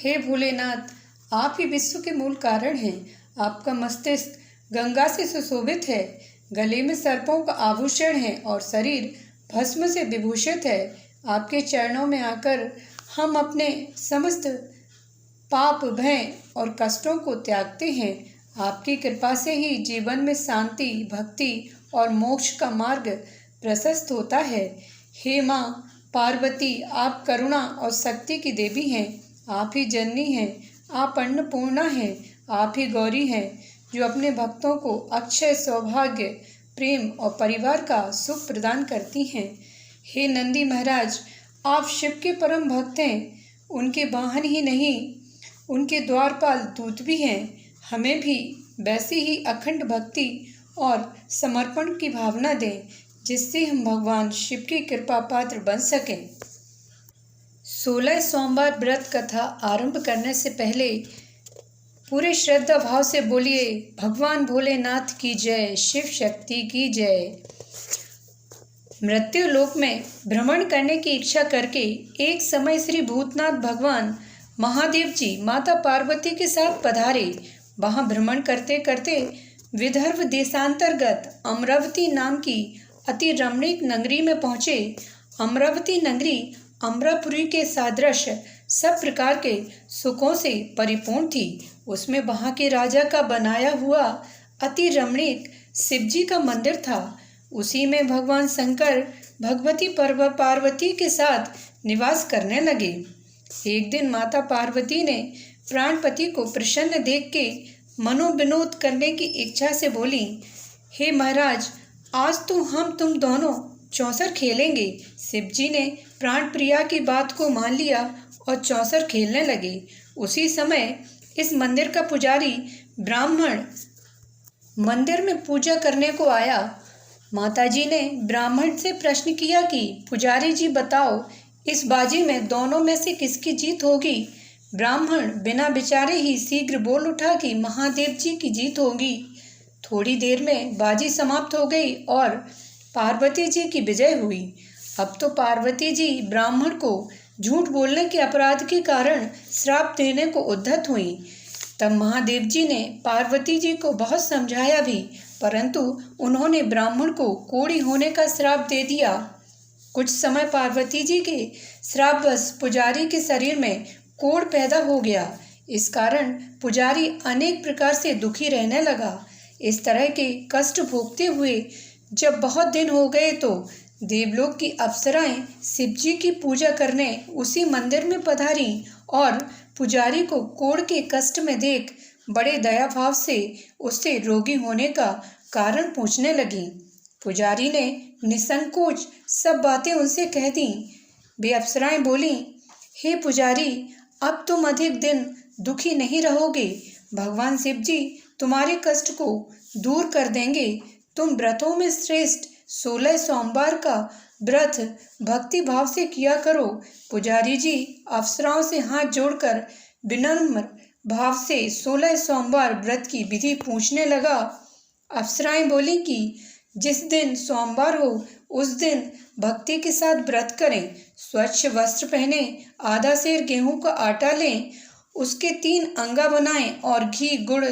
हे भोलेनाथ, आप ही विश्व के मूल कारण हैं। आपका मस्तिष्क गंगा से सुशोभित है, गले में सर्पों का आभूषण है और शरीर भस्म से विभूषित है। आपके चरणों में आकर हम अपने समस्त पाप, भय और कष्टों को त्यागते हैं। आपकी कृपा से ही जीवन में शांति, भक्ति और मोक्ष का मार्ग प्रशस्त होता है। हे माँ पार्वती, आप करुणा और शक्ति की देवी हैं। आप ही जननी हैं, आप अन्नपूर्णा हैं, आप ही गौरी हैं जो अपने भक्तों को अक्षय सौभाग्य, प्रेम और परिवार का सुख प्रदान करती हैं। हे नंदी महाराज, आप शिव के परम भक्त हैं। उनके वाहन ही नहीं, उनके द्वारपाल दूत भी हैं। हमें भी वैसी ही अखंड भक्ति और समर्पण की भावना दें, जिससे हम भगवान शिव की कृपा पात्र बन सकें। 16 सोमवार व्रत कथा आरंभ करने से पहले पूरे श्रद्धा भाव से बोलिए, भगवान भोलेनाथ की जय, शिव शक्ति की जय। मृत्यु लोक में भ्रमण करने की इच्छा करके एक समय श्री भूतनाथ भगवान महादेव जी माता पार्वती के साथ पधारे। वहां भ्रमण करते करते विदर्भ देशांतर्गत अमरावती नाम की अति रमणीक नगरी में पहुँचे। अमरावती नगरी अमरापुरी के सादृश सब प्रकार के सुखों से परिपूर्ण थी। उसमें वहाँ के राजा का बनाया हुआ अति रमणीक शिवजी का मंदिर था। उसी में भगवान शंकर भगवती पार्वती के साथ निवास करने लगे। एक दिन माता पार्वती ने प्राणपति को प्रसन्न देख के मनोविनोद करने की इच्छा से बोली, हे महाराज, आज तो हम तुम दोनों चौसर खेलेंगे। शिवजी ने प्राण प्रिया की बात को मान लिया और चौसर खेलने लगे। उसी समय इस मंदिर का पुजारी ब्राह्मण मंदिर में पूजा करने को आया। माताजी ने ब्राह्मण से प्रश्न किया कि पुजारी जी बताओ, इस बाजी में दोनों में से किसकी जीत होगी। ब्राह्मण बिना विचारे ही शीघ्र बोल उठा कि महादेव जी की जीत होगी। थोड़ी देर में बाजी समाप्त हो गई और पार्वती जी की विजय हुई। अब तो पार्वती जी ब्राह्मण को झूठ बोलने के अपराध के कारण श्राप देने को उद्यत हुई। तब महादेव जी ने पार्वती जी को बहुत समझाया भी, परंतु उन्होंने ब्राह्मण को कोढ़ी होने का श्राप दे दिया। कुछ समय पार्वती जी के श्रापवश पुजारी के शरीर में कोढ़ पैदा हो गया। इस कारण पुजारी अनेक प्रकार से दुखी रहने लगा। इस तरह के कष्ट भोगते हुए जब बहुत दिन हो गए तो देवलोक की अप्सराएं शिवजी की पूजा करने उसी मंदिर में पधारी और पुजारी को कोढ़ के कष्ट में देख बड़े दया भाव से उससे रोगी होने का कारण पूछने लगी। पुजारी ने निसंकोच सब बातें उनसे कह दी। वे अप्सराएं बोली, हे पुजारी, अब तुम अधिक दिन दुखी नहीं रहोगे। भगवान शिवजी तुम्हारे कष्ट को दूर कर देंगे। तुम व्रतों में श्रेष्ठ 16 सोमवार का व्रत भक्ति भाव से किया करो। पुजारी जी अप्सराओं से हाथ जोड़कर विनम्र भाव से 16 सोमवार व्रत की विधि पूछने लगा। अप्सराएं बोली कि जिस दिन सोमवार हो उस दिन भक्ति के साथ व्रत करें। स्वच्छ वस्त्र पहने, आधा सेर गेहूं का आटा लें, उसके 3 अंगा बनाएं और घी, गुड़,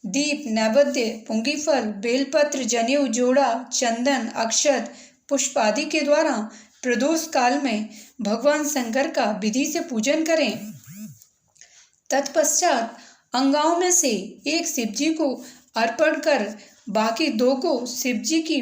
दीप, नैवेद्य, पुंगीफल, बेलपत्र, जनेऊ, जोड़ा, चंदन, अक्षत, पुष्प आदि के द्वारा प्रदोष काल में भगवान शंकर का विधि से पूजन करें। तत्पश्चात अंगाओं में से एक शिवजी को अर्पण कर बाकी 2 को शिवजी की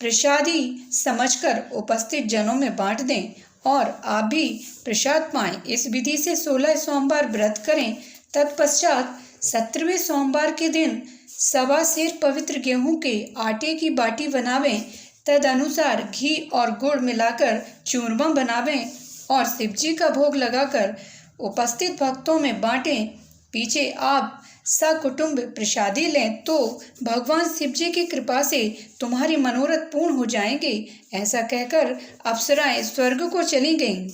प्रसादी समझकर उपस्थित जनों में बांट दें और आप भी प्रसाद पाएं। इस विधि से 16 सोमवार व्रत करें। तत्पश्चात 17वें सोमवार के दिन 1.25 सेर पवित्र गेहूं के आटे की बाटी बनावें। तदनुसार घी और गुड़ मिलाकर चूरमा बनावें और शिवजी का भोग लगाकर उपस्थित भक्तों में बांटें। पीछे आप सकुटुंब प्रसादी लें तो भगवान शिवजी की कृपा से तुम्हारी मनोरथ पूर्ण हो जाएंगे। ऐसा कहकर अप्सराएं स्वर्ग को चली गईं।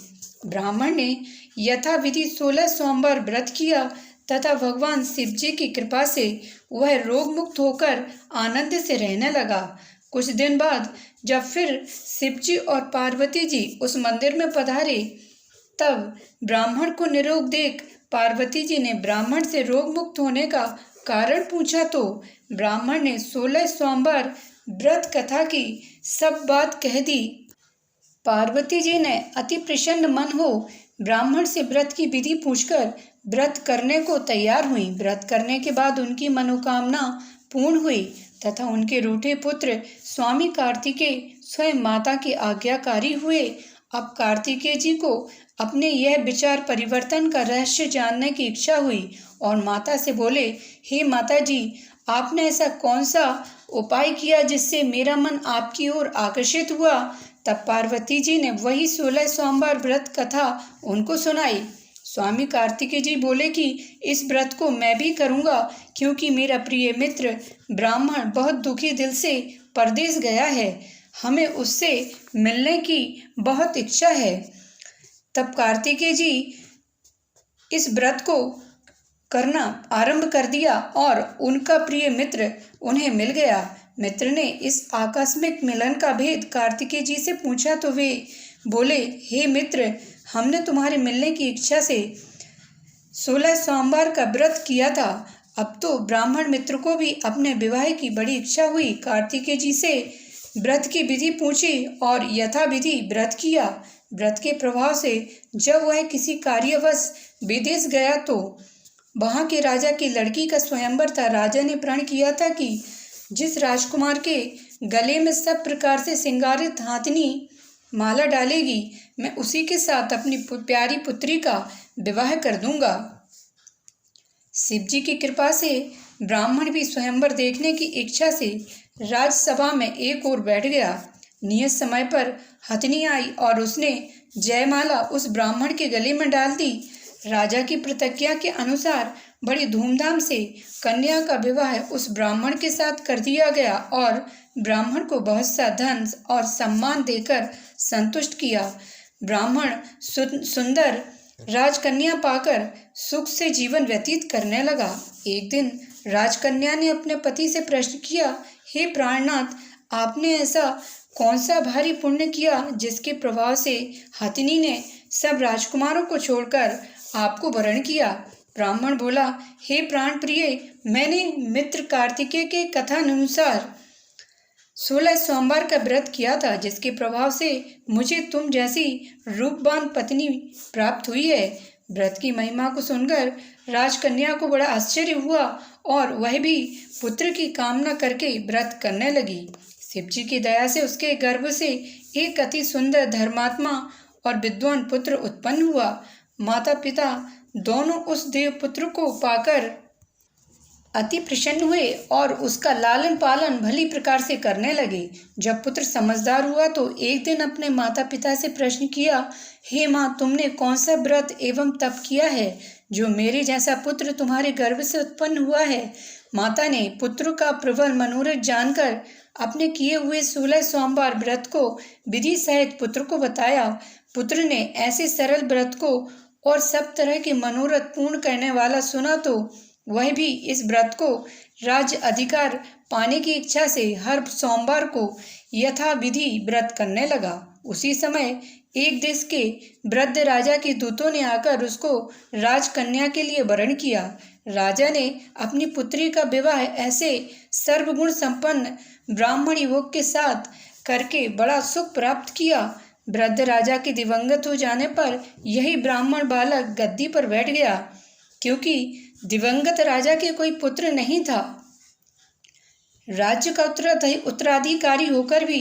ब्राह्मण ने यथाविधि 16 सोमवार व्रत किया तथा भगवान शिवजी की कृपा से वह रोग मुक्त होकर आनंद से रहने लगा। कुछ दिन बाद जब फिर शिवजी और पार्वती जी उस मंदिर में पधारे, तब ब्राह्मण को निरोग देख पार्वती जी ने ब्राह्मण से रोग मुक्त होने का कारण पूछा तो ब्राह्मण ने 16 सोमवार व्रत कथा की सब बात कह दी। पार्वती जी ने अति प्रसन्न मन हो ब्राह्मण से व्रत की विधि पूछकर व्रत करने को तैयार हुई। व्रत करने के बाद उनकी मनोकामना पूर्ण हुई तथा उनके रूठे पुत्र स्वामी कार्तिकेय स्वयं माता के आज्ञाकारी हुए। अब कार्तिकेय जी को अपने यह विचार परिवर्तन का रहस्य जानने की इच्छा हुई और माता से बोले, हे माता जी, आपने ऐसा कौन सा उपाय किया जिससे मेरा मन आपकी ओर आकर्षित हुआ। तब पार्वती जी ने वही 16 सोमवार व्रत कथा उनको सुनाई। स्वामी कार्तिकेय जी बोले कि इस व्रत को मैं भी करूँगा क्योंकि मेरा प्रिय मित्र ब्राह्मण बहुत दुखी दिल से परदेश गया है, हमें उससे मिलने की बहुत इच्छा है। तब कार्तिकेय जी इस व्रत को करना आरंभ कर दिया और उनका प्रिय मित्र उन्हें मिल गया। मित्र ने इस आकस्मिक मिलन का भेद कार्तिकेय जी से पूछा तो वे बोले, हे मित्र, हमने तुम्हारे मिलने की इच्छा से 16 सोमवार का व्रत किया था। अब तो ब्राह्मण मित्र को भी अपने विवाह की बड़ी इच्छा हुई। कार्तिकेय जी से व्रत की विधि पूछी और यथाविधि व्रत किया। व्रत के प्रभाव से जब वह किसी कार्यवश विदेश गया तो वहाँ के राजा की लड़की का स्वयंवर था। राजा ने प्रण किया था कि जिस राजकुमार के गले में सब प्रकार से श्रृंगारित हाथनी माला डालेगी, मैं उसी के साथ अपनी प्यारी पुत्री का विवाह कर दूंगा। शिव जी की कृपा से ब्राह्मण भी स्वयंवर देखने की इच्छा से राजसभा में एक ओर बैठ गया। नियत समय पर हथनी आई और उसने जयमाला उस ब्राह्मण के गले में डाल दी। राजा की प्रतिज्ञा के अनुसार बड़ी धूमधाम से कन्या का विवाह उस ब्राह्मण के साथ कर दिया गया और ब्राह्मण को बहुत सा धन और सम्मान देकर संतुष्ट किया। ब्राह्मण सुंदर राजकन्या पाकर सुख से जीवन व्यतीत करने लगा। एक दिन राजकन्या ने अपने पति से प्रश्न किया, हे प्राणनाथ, आपने ऐसा कौन सा भारी पुण्य किया जिसके प्रभाव से हथिनी ने सब राजकुमारों को छोड़कर आपको वरण किया। ब्राह्मण बोला, हे प्राण प्रिय, मैंने मित्र कार्तिकेय के कथानुसार 16 सोमवार का व्रत किया था जिसके प्रभाव से मुझे तुम जैसी रूपवान पत्नी प्राप्त हुई है। व्रत की महिमा को सुनकर राजकन्या को बड़ा आश्चर्य हुआ और वह भी पुत्र की कामना करके व्रत करने लगी। शिव जी की दया से उसके गर्भ से एक अति सुंदर धर्मात्मा और विद्वान पुत्र उत्पन्न हुआ। माता पिता दोनों उस देव पुत्र को पाकर अति प्रसन्न हुए और उसका लालन पालन भली प्रकार से करने लगे। जब पुत्र समझदार हुआ तो एक दिन अपने माता पिता से प्रश्न किया, हे माँ, तुमने कौन सा व्रत एवं तप किया है जो मेरे जैसा पुत्र तुम्हारे गर्भ से उत्पन्न हुआ है। माता ने पुत्र का प्रबल मनोरथ जानकर अपने किए हुए 16 सोमवार व्रत को विधि सहित पुत्र को बताया। पुत्र ने ऐसे सरल व्रत को और सब तरह के मनोरथ पूर्ण करने वाला सुना तो वह भी इस व्रत को राज्य अधिकार पाने की इच्छा से हर सोमवार को यथा विधि व्रत करने लगा। उसी समय एक देश के वृद्ध राजा के दूतों ने आकर उसको राजकन्या के लिए वरण किया। राजा ने अपनी पुत्री का विवाह ऐसे सर्वगुण संपन्न ब्राह्मण युवक के साथ करके बड़ा सुख प्राप्त किया। वृद्ध राजा के दिवंगत हो जाने पर यही ब्राह्मण बालक गद्दी पर बैठ गया, क्योंकि दिवंगत राजा के कोई पुत्र नहीं था। राज्य का उत्तराधिकारी होकर भी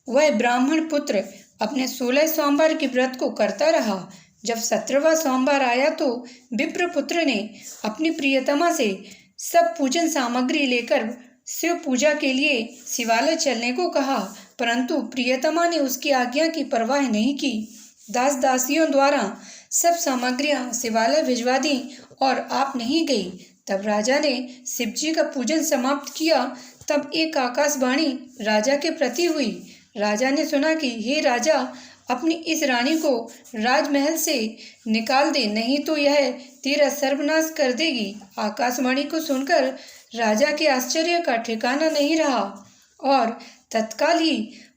वह ब्राह्मण पुत्र अपने 16 सोमवार के व्रत को करता रहा। जब 17वां सोमवार आया तो विप्र पुत्र ने अपनी प्रियतमा से सब पूजन सामग्री लेकर शिव पूजा के लिए शिवालय चलने को कहा, परंतु प्रियतमा ने उसकी आज्ञा की परवाह नहीं की। दास दासियों द्वारा सब सामग्रियां शिवालय भिजवा दी और आप नहीं गई। तब राजा ने शिव जी का पूजन समाप्त किया। तब एक आकाशवाणी राजा के प्रति हुई। राजा ने सुना कि हे राजा, अपनी इस रानी को राजमहल से निकाल दे, नहीं तो यह तेरा सर्वनाश कर देगी। आकाशवाणी को सुनकर राजा के आश्चर्य का ठिकाना नहीं रहा और तत्काल ही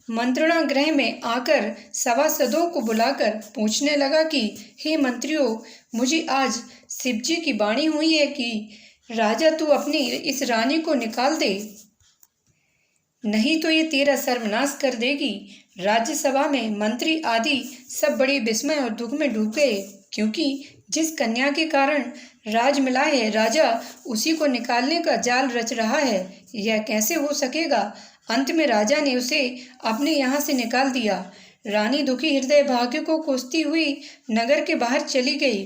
मंत्रणा गृह में आकर सभासदों को बुलाकर पूछने लगा कि हे मंत्रियों, मुझे आज शिवजी की वाणी हुई है कि राजा तू अपनी इस रानी को निकाल दे, नहीं तो ये तेरा सर्वनाश कर देगी। राज्यसभा में मंत्री आदि सब बड़े विस्मय और दुख में डूब गए, क्योंकि जिस कन्या के कारण राज मिला है, राजा उसी को निकालने का जाल रच रहा है। यह कैसे हो सकेगा? अंत में राजा ने उसे अपने यहाँ से निकाल दिया। रानी दुखी हृदय भाग्य को कोसती हुई नगर के बाहर चली गई।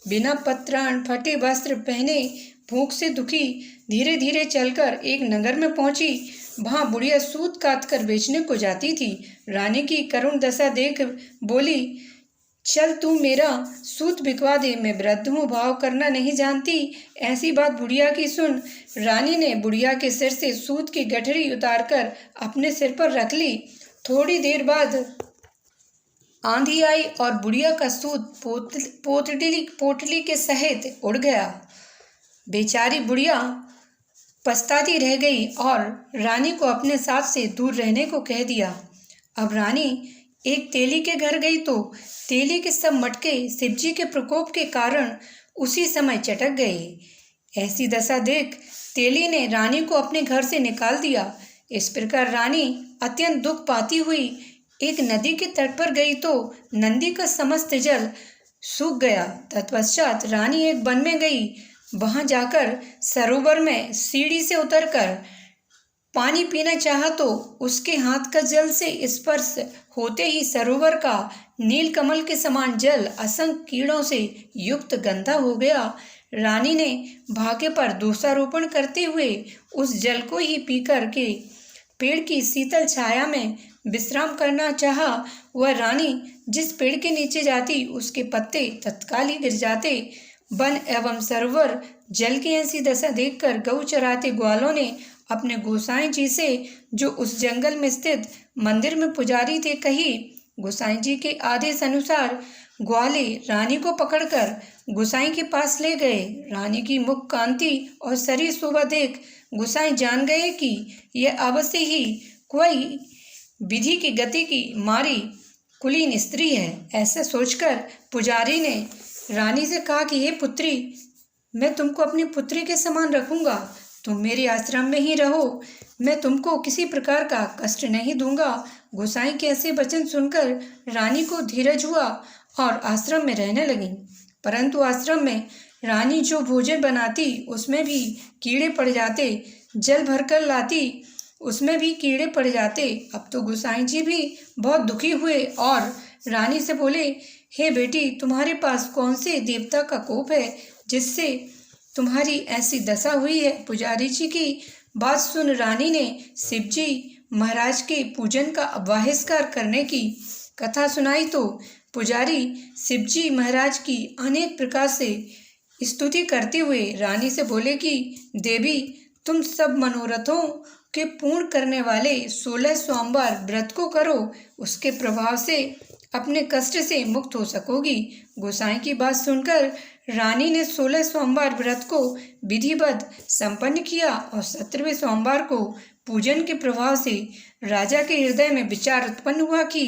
बिना पत्राण, फटे वस्त्र पहने, भूख से दुखी धीरे धीरे चलकर एक नगर में पहुंची। वहाँ बुढ़िया सूत काट कर बेचने को जाती थी। रानी की करुण दशा देख बोली, चल तू मेरा सूत बिकवा दे, मैं वृद्ध हूँ, भाव करना नहीं जानती। ऐसी बात बुढ़िया की सुन रानी ने बुढ़िया के सिर से सूत की गठरी उतारकर अपने सिर पर रख ली। थोड़ी देर बाद आंधी आई और बुढ़िया का सूत पोटली के सहित उड़ गया। बेचारी बुढ़िया पछताती रह गई और रानी को अपने साथ से दूर रहने को कह दिया। अब रानी एक तेली के घर गई तो तेली के सब मटके शिवजी के प्रकोप के कारण उसी समय चटक गए। ऐसी दशा देख तेली ने रानी को अपने घर से निकाल दिया। इस प्रकार रानी अत्यंत दुख पाती हुई एक नदी के तट पर गई तो नदी का समस्त जल सूख गया। तत्पश्चात रानी एक वन में गई। वहां जाकर सरोवर में सीढ़ी से उतरकर पानी पीना चाहा तो उसके हाथ का जल से स्पर्श होते ही सरोवर का नील कमल के समान जल असंख्य कीड़ों से युक्त गंदा हो गया। रानी ने भाग्य पर दोषारोपण करते हुए उस जल को ही पीकर के पेड़ की शीतल छाया में विश्राम करना चाहा। वह रानी जिस पेड़ के नीचे जाती उसके पत्ते तत्काल ही गिर जाते। वन एवं सरोवर जल की ऐसी दशा देखकर गौ चराते ग्वालों ने अपने गोसाई जी से, जो उस जंगल में स्थित मंदिर में पुजारी थे, कही। गोसाई जी के आदेश अनुसार ग्वाले रानी को पकड़कर गोसाई के पास ले गए। रानी की मुख कांति और शरीर शोभा देख गोसाई जान गए कि यह अवश्य ही कोई विधि की गति की मारी कुलीन स्त्री है। ऐसा सोचकर पुजारी ने रानी से कहा कि हे पुत्री, मैं तुमको अपनी पुत्री के समान रखूंगा, तुम मेरे आश्रम में ही रहो, मैं तुमको किसी प्रकार का कष्ट नहीं दूंगा। गोसाई के ऐसे वचन सुनकर रानी को धीरज हुआ और आश्रम में रहने लगी। परंतु आश्रम में रानी जो भोजन बनाती उसमें भी कीड़े पड़ जाते, जल भरकर लाती उसमें भी कीड़े पड़ जाते। अब तो गोसाई जी भी बहुत दुखी हुए और रानी से बोले, हे बेटी, तुम्हारे पास कौन से देवता का कोप है जिससे तुम्हारी ऐसी दशा हुई है? पुजारी जी की बात सुन रानी ने शिवजी महाराज के पूजन का बहिष्कार करने की कथा सुनाई तो पुजारी शिवजी महाराज की अनेक प्रकार से स्तुति करते हुए रानी से बोले कि देवी, तुम सब मनोरथों के पूर्ण करने वाले 16 सोमवार व्रत को करो, उसके प्रभाव से अपने कष्ट से मुक्त हो सकोगी। गोसाई की बात सुनकर रानी ने 16 सोमवार व्रत को विधिवत संपन्न किया और 17वें सोमवार को पूजन के प्रभाव से राजा के हृदय में विचार उत्पन्न हुआ कि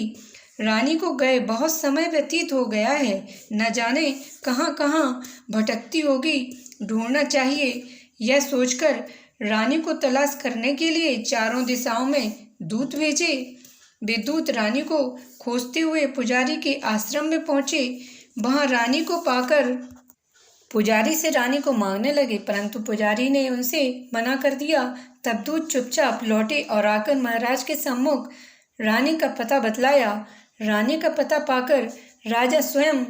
रानी को गए बहुत समय व्यतीत हो गया है, न जाने कहाँ कहाँ भटकती होगी, ढूंढना चाहिए। यह सोचकर रानी को तलाश करने के लिए चारों दिशाओं में दूत भेजे। वे दूत रानी को खोजते हुए पुजारी के आश्रम में पहुँचे। वहाँ रानी को पाकर पुजारी से रानी को मांगने लगे, परंतु पुजारी ने उनसे मना कर दिया। तब दूत चुपचाप लौटे और आकर महाराज के सम्मुख रानी का पता बतलाया। रानी का पता पाकर राजा स्वयं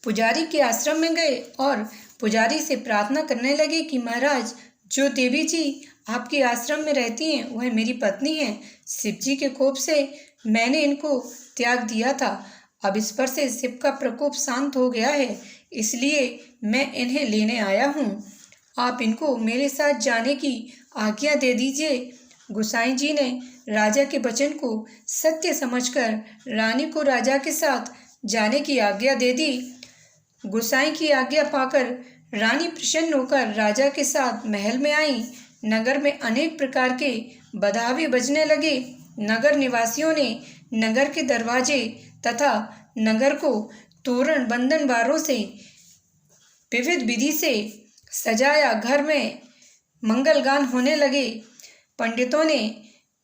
पुजारी के आश्रम में गए और पुजारी से प्रार्थना करने लगे कि महाराज, जो देवी जी आपके आश्रम में रहती हैं वह मेरी पत्नी है। शिवजी के कोप से मैंने इनको त्याग दिया था। अब इस पर से शिव का प्रकोप शांत हो गया है, इसलिए मैं इन्हें लेने आया हूँ। आप इनको मेरे साथ जाने की आज्ञा दे दीजिए। गोसाई जी ने राजा के वचन को सत्य समझकर रानी को राजा के साथ जाने की आज्ञा दे दी। गोसाई की आज्ञा पाकर रानी प्रसन्न होकर राजा के साथ महल में आई। नगर में अनेक प्रकार के बधावे बजने लगे। नगर निवासियों ने नगर के दरवाजे तथा नगर को तोरण बंधनवारों से विविध विधि से सजाया। घर में मंगलगान होने लगे। पंडितों ने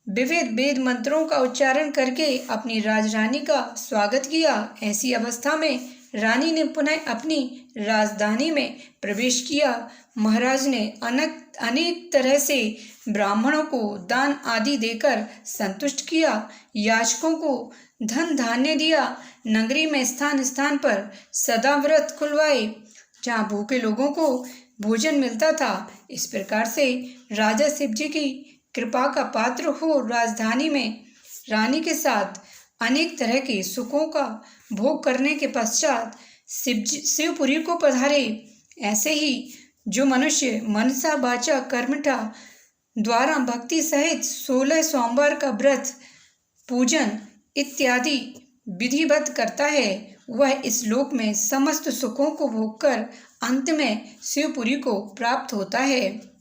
विविध वेद मंत्रों का उच्चारण करके अपनी राजरानी का स्वागत किया। ऐसी अवस्था में रानी ने पुनः अपनी राजधानी में प्रवेश किया। महाराज ने अनेक तरह से ब्राह्मणों को दान आदि देकर संतुष्ट किया। याचकों को धन धान्य दिया। नगरी में स्थान स्थान पर सदा व्रत खुलवाए जहाँ भूखे लोगों को भोजन मिलता था। इस प्रकार से राजा शिव जी की कृपा का पात्र हो राजधानी में रानी के साथ अनेक तरह के सुखों का भोग करने के पश्चात शिवपुरी को पधारे। ऐसे ही जो मनुष्य मनसा वाचा कर्मठा द्वारा भक्ति सहित 16 सोमवार का व्रत पूजन इत्यादि विधिवत करता है, वह इस लोक में समस्त सुखों को भोगकर अंत में शिवपुरी को प्राप्त होता है।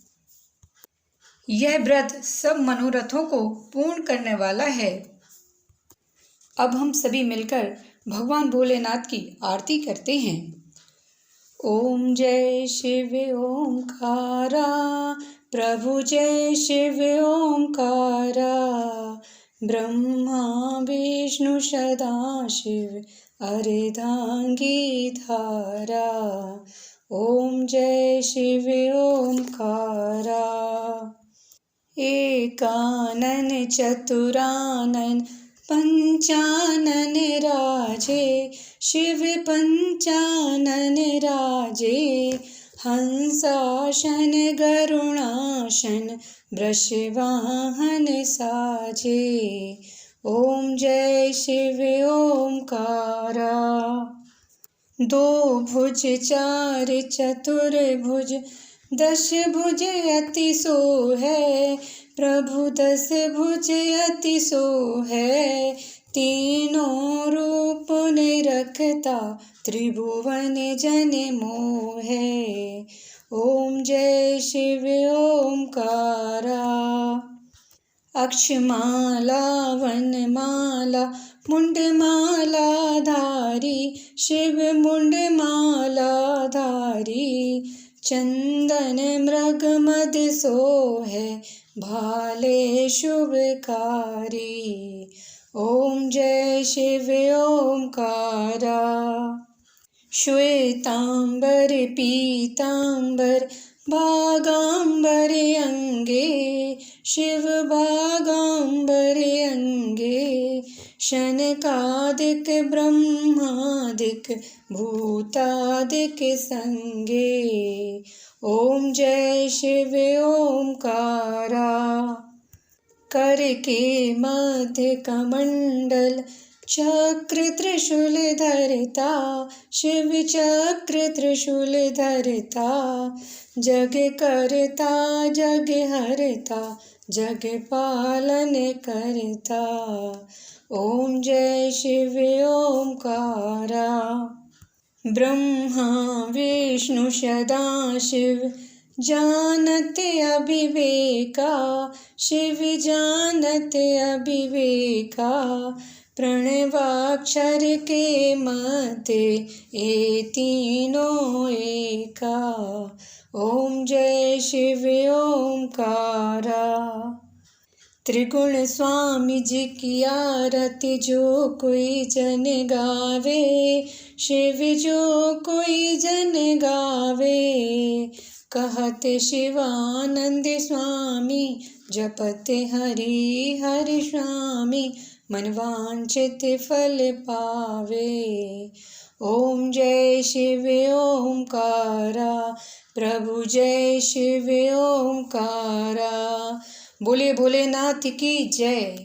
यह व्रत सब मनोरथों को पूर्ण करने वाला है। अब हम सभी मिलकर भगवान भोलेनाथ की आरती करते हैं। ओम जय शिव ओंकारा, प्रभु जय शिव ओंकारा, ब्रह्मा विष्णु सदाशिव अर्धांगी धारा। ओम जय शिव ओंकारा। एकानन चतुरानन पंचानन राजे, शिव पंचानन राजे, हंसाशन गरुणाशन वृषवाहन साजे। ओम जय शिव ओंकारा। दो भुज चार चतुर्भुज, 10 भुज अति सोहै, प्रभु 10 भुज अति सोहै, तीनों रूप निरखता त्रिभुवन जन मोहै। ओम जय शिव ओंकारा। अक्षमाला वनमाला मुंडमाला धारी, शिव मुंडमाला धारी, चंदन मृग मद सोहै, भाले शुभकारी। ओम जय शिव ओंकारा। श्वेतांबर पीतांबर भागांबर अंगे, शिव भागांबर अंगे, शनकादिक ब्रह्मादिक भूतादिक संगे। ओम जय शिव ओंकारा। कर के मध्य कमंडल, चक्र त्रिशूल धरता, शिव चक्र त्रिशूल धरता, जग करता जग हरता, जग पालन करता। ओम जय शिव ओंकारा। ब्रह्मा विष्णु सदाशिव जानत अविवेका, शिव जानत अविवेका, प्रणवाक्षर के मध्य ये तीनों एका। ओम जय शिव ओंकारा। त्रिगुण स्वामी जी की आरती जो कोई जन गावे, शिव जो कोई जन गावे, कहते शिवानंद स्वामी, जपते हरि हरि स्वामी, मनवांछित फल पावे। ओम जय शिव ओंकारा, प्रभु जय शिव ओंकारा। बोले भोलेनाथ की जय।